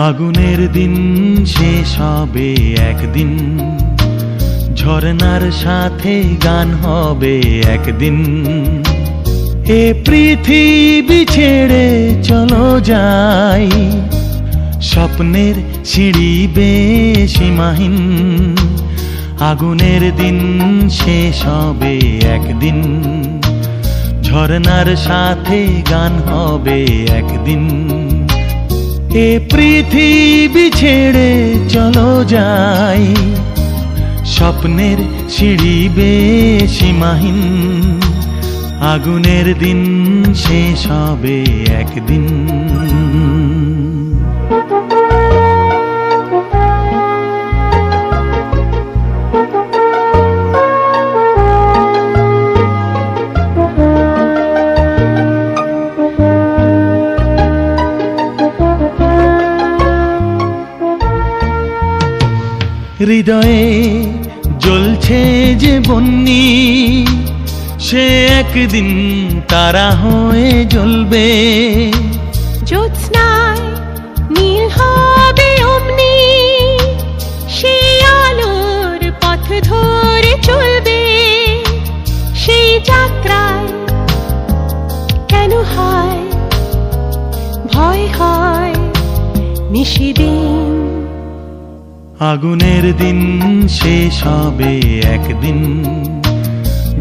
আগুনের দিন শেষ হবে একদিন, ঝরনার সাথে গান হবে একদিন। এ পৃথিবী ছেড়ে চলো যাই, স্বপ্নের সিঁড়ি বেয়ে সীমাহীন। আগুনের দিন শেষ হবে একদিন, ঝরনার সাথে গান হবে একদিন। এ পৃথিবী ছেড়ে চলো যাই, স্বপ্নের সিঁড়ি বেয়ে সীমাহীন। আগুনের দিন শেষ হবে একদিন। হৃদয়ে জ্বলছে যে বন্যি, সে একদিন তারা হয়ে জ্বলবে। জ্যোৎস্নায় নীল হবে অমনি, সেই আলোর পথ ধরে চলবে। সেই যাত্রায় কেন হয় ভয় হয় নিশিদিন। আগুনের দিন শেষ হবে একদিন,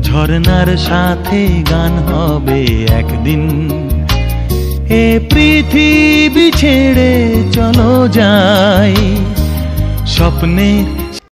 ঝরনার সাথে গান হবে একদিন। এ পৃথিবী ছেড়ে চলো যাই, স্বপ্নের